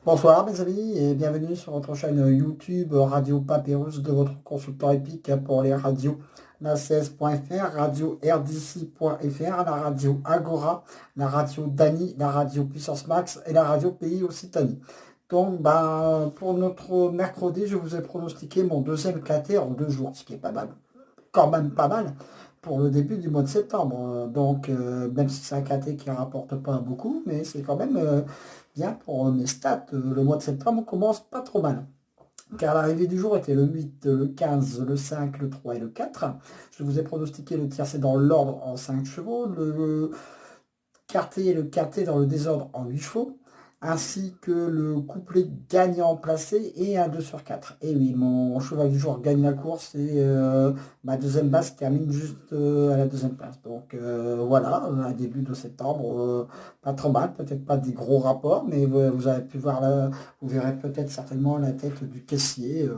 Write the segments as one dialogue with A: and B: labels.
A: Bonsoir mes amis et bienvenue sur votre chaîne YouTube Radio Papyrus de votre consultant épique pour les radios NACS.fr, radio RDC.fr, la radio Agora, la radio Dani, la radio Puissance Max et la radio Pays Occitanie. Donc pour notre mercredi, je vous ai pronostiqué mon deuxième KT en 2 jours, ce qui est pas mal, quand même pas mal pour le début du mois de septembre. Même si c'est un KT qui ne rapporte pas beaucoup, mais c'est quand même bien pour mes stats. Le mois de septembre commence pas trop mal. Car l'arrivée du jour était le 8, le 15, le 5, le 3 et le 4. Je vous ai pronostiqué le tiercé dans l'ordre en 5 chevaux, le quarté et le quarté dans le désordre en 8 chevaux, ainsi que le couplet gagnant placé et un 2 sur 4. Et oui, mon cheval du jour gagne la course et ma deuxième base termine juste à la deuxième place. Voilà, un début de septembre, pas trop mal, peut-être pas des gros rapports, mais vous avez pu voir là, vous verrez peut-être certainement la tête du caissier,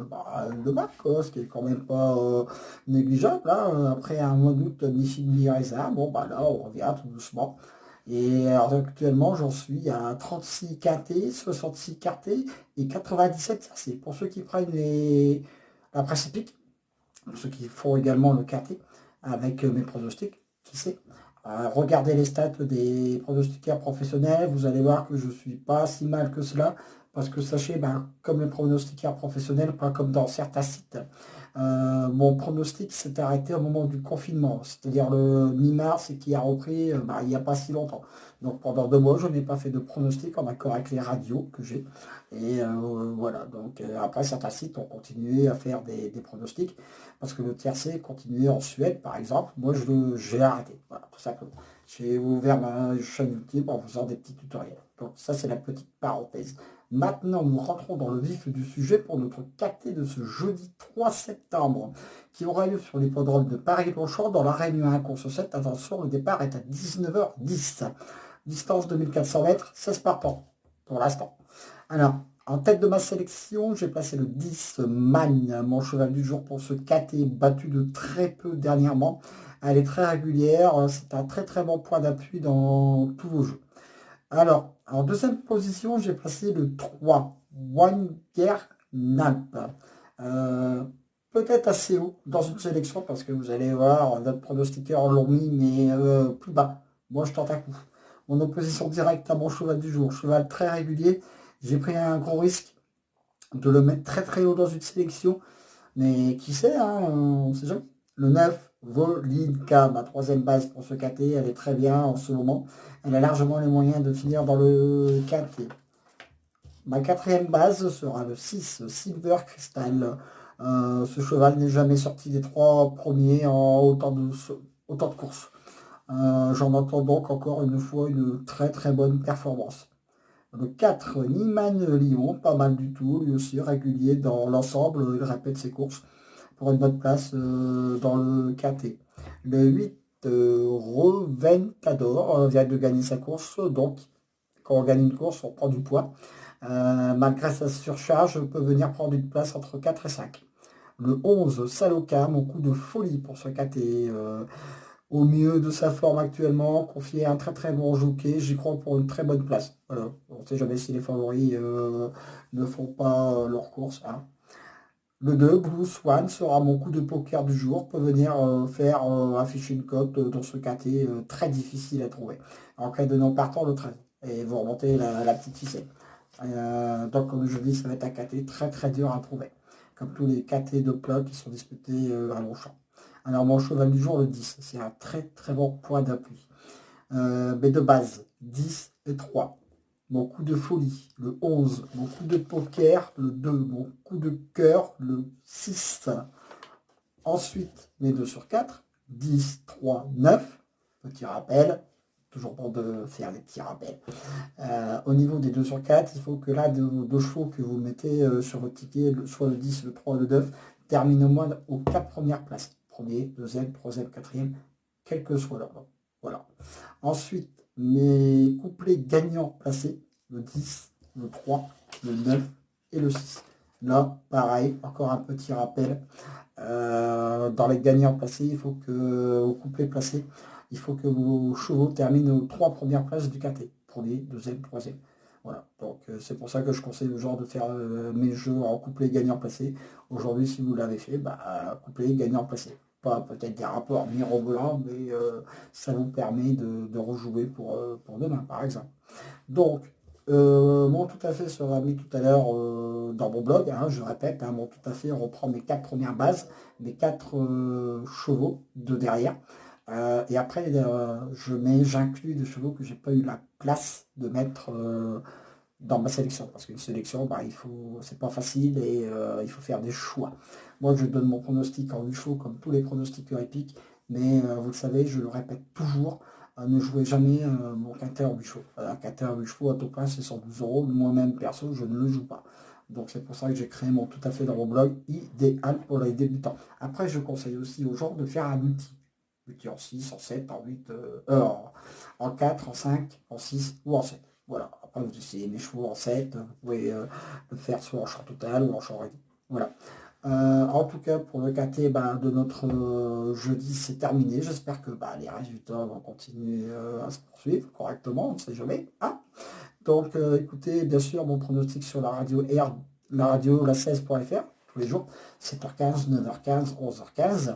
A: le Mac, quoi, ce qui est quand même pas négligeable. Là, après un mois d'août, mi raisin, bon bah là on revient tout doucement. Et alors, actuellement, j'en suis à 36 quintés, 66 quartés et 97 tiercés. Pour ceux qui prennent la précipique, pour ceux qui font également le quarté avec mes pronostics, qui sait. Regardez les stats des pronostiqueurs professionnels, vous allez voir que je ne suis pas si mal que cela, parce que sachez, comme les pronostiqueurs professionnels, pas comme dans certains sites, mon pronostic s'est arrêté au moment du confinement, c'est-à-dire le mi-mars et qui a repris il n'y a pas si longtemps. Donc pendant 2 mois, je n'ai pas fait de pronostic en accord avec les radios que j'ai. Et voilà, après certains sites ont continué à faire des pronostics, parce que le tiercé continuait en Suède par exemple. Moi j'ai arrêté, voilà, tout simplement. J'ai ouvert ma chaîne YouTube en faisant des petits tutoriels. Donc ça c'est la petite parenthèse. Maintenant, nous rentrons dans le vif du sujet pour notre KT de ce jeudi 3 septembre, qui aura lieu sur l'hippodrome de Paris-Longchamp dans la Réunion 1 course 7. Attention, le départ est à 19h10. Distance 2400 mètres, 16 partants pour l'instant. Alors, en tête de ma sélection, j'ai placé le 10 Magne, mon cheval du jour pour ce KT, battu de très peu dernièrement. Elle est très régulière, c'est un très très bon point d'appui dans tous vos jeux. Alors, en deuxième position, j'ai placé le 3, Wanger Nalp. Euh, Peut-être assez haut dans une sélection, parce que vous allez voir, notre pronostiqueur l'ont mis, mais plus bas. Moi, je tente un coup. Mon opposition directe à mon cheval du jour, cheval très régulier. J'ai pris un gros risque de le mettre très très haut dans une sélection, mais qui sait, hein, on sait jamais. Le 9, Volinka, ma troisième base pour ce KT, elle est très bien en ce moment. Elle a largement les moyens de finir dans le KT. Ma quatrième base sera le 6, Silver Crystal. Ce cheval n'est jamais sorti des 3 premiers en autant de courses. J'en entends donc encore une fois une très très bonne performance. Le 4, Niman Lyon, pas mal du tout, lui aussi régulier dans l'ensemble, il répète ses courses pour une bonne place dans le KT. Le 8, Reventador, vient de gagner sa course, donc quand on gagne une course, on prend du poids. Malgré sa surcharge, peut venir prendre une place entre 4 et 5. Le 11, Saloka, mon coup de folie pour ce KT. Au mieux de sa forme actuellement, confié à un très très bon jockey, j'y crois pour une très bonne place. Voilà. On ne sait jamais si les favoris ne font pas leur course, hein. Le 2, Blue Swan, sera mon coup de poker du jour, peut venir faire afficher une cote dans ce KT très difficile à trouver. En cas de non partant, le 13. Et vous remontez la petite ficelle. Donc comme je dis, ça va être un KT très très dur à trouver. Comme tous les KT de plat qui sont disputés à Longchamp. Alors mon cheval du jour, le 10, c'est un très très bon point d'appui. Mais de base, 10 et 3. Mon coup de folie, le 11. Mon coup de poker, le 2. Mon coup de cœur, le 6. Ensuite, mes 2 sur 4. 10, 3, 9. Petit rappel. Toujours bon de faire des petits rappels. Au niveau des 2 sur 4, il faut que là, deux chevaux que vous mettez sur votre ticket, soit le 10, le 3, le 9, terminent au moins aux 4 premières places. Premier, deuxième, troisième, quatrième, quel que soit l'ordre. Voilà. Ensuite, mes couplets gagnants placés, le 10, le 3, le 9 et le 6. Là, pareil, encore un petit rappel. Dans les gagnants placés, il faut que, au couplet placé, il faut que vos chevaux terminent aux 3 premières places du KT. Premier, deuxième, troisième. Voilà, donc c'est pour ça que je conseille aux gens de faire mes jeux en couplet gagnant placé. Aujourd'hui, si vous l'avez fait, bah, couplet gagnant placé. Pas peut-être des rapports mirobolants, mais ça vous permet de rejouer pour demain, par exemple. Donc, mon tout à fait sera mis tout à l'heure dans mon blog, hein, je répète, hein, mon tout à fait reprend mes 4 premières bases, mes 4 chevaux de derrière. Et après, j'inclus des chevaux que j'ai pas eu la place de mettre dans ma sélection. Parce qu'une sélection, bah, c'est pas facile et il faut faire des choix. Moi, je donne mon pronostic en 8 chevaux comme tous les pronostiqueurs épiques, mais vous le savez, je le répète toujours, ne jouez jamais mon quintet en 8 chevaux. Un quintet en 8 chevaux à tout plein, c'est 112 euros. Moi-même, perso, je ne le joue pas. Donc c'est pour ça que j'ai créé mon tout à fait dans mon blog, idéal pour les débutants. Après, je conseille aussi aux gens de faire un multi. Multi en 6, en 7, en 8, en 4, en 5, en 6 ou en 7. Voilà. Après, vous essayez mes chevaux en 7, vous pouvez le faire soit en champ total ou en champ réduit. Voilà. En tout cas, pour le KT de notre jeudi, c'est terminé. J'espère que les résultats vont continuer à se poursuivre correctement, on ne sait jamais. Hein. Donc, écoutez, bien sûr, mon pronostic sur la radio R, la radio la 16.fr, tous les jours, 7h15, 9h15, 11h15.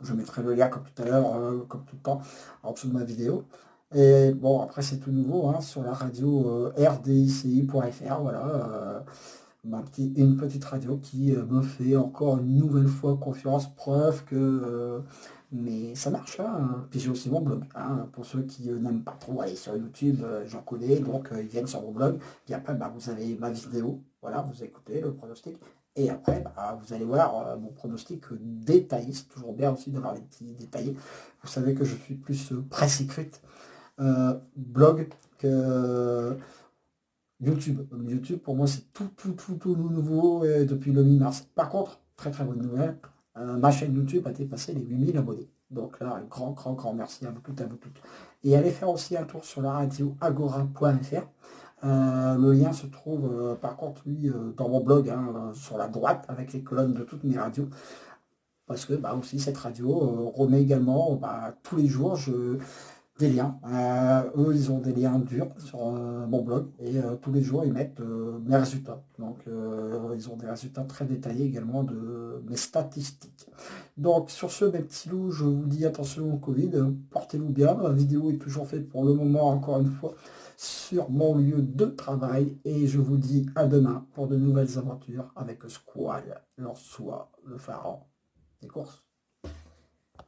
A: Je mettrai le lien comme tout à l'heure, comme tout le temps, en dessous de ma vidéo. Et bon, après, c'est tout nouveau, hein, sur la radio rdici.fr, voilà. Une petite radio qui me fait encore une nouvelle fois confiance, preuve que mais ça marche. Hein. Puis j'ai aussi mon blog. Hein, pour ceux qui n'aiment pas trop aller sur YouTube, j'en connais, donc ils viennent sur mon blog. Puis après, vous avez ma vidéo, voilà, vous écoutez le pronostic. Et après, vous allez voir mon pronostic détaillé. C'est toujours bien aussi d'avoir les petits détaillés. Vous savez que je suis plus presse écrite, blog que YouTube. YouTube, pour moi, c'est tout nouveau depuis le mi-mars. Par contre, très très bonne nouvelle, ma chaîne YouTube a dépassé les 8000 abonnés. Donc là, un grand merci à vous toutes, à vous toutes. Et allez faire aussi un tour sur la radio agora.fr. Le lien se trouve, par contre, lui, dans mon blog, hein, sur la droite, avec les colonnes de toutes mes radios. Parce que aussi cette radio remet également tous les jours des liens. Eux, ils ont des liens durs sur mon blog et tous les jours, ils mettent mes résultats. Donc, ils ont des résultats très détaillés également de mes statistiques. Donc, sur ce, mes petits loups, je vous dis attention au Covid, portez-vous bien. La vidéo est toujours faite pour le moment, encore une fois, sur mon lieu de travail. Et je vous dis à demain pour de nouvelles aventures avec Squall, leur soi, le pharaon des courses.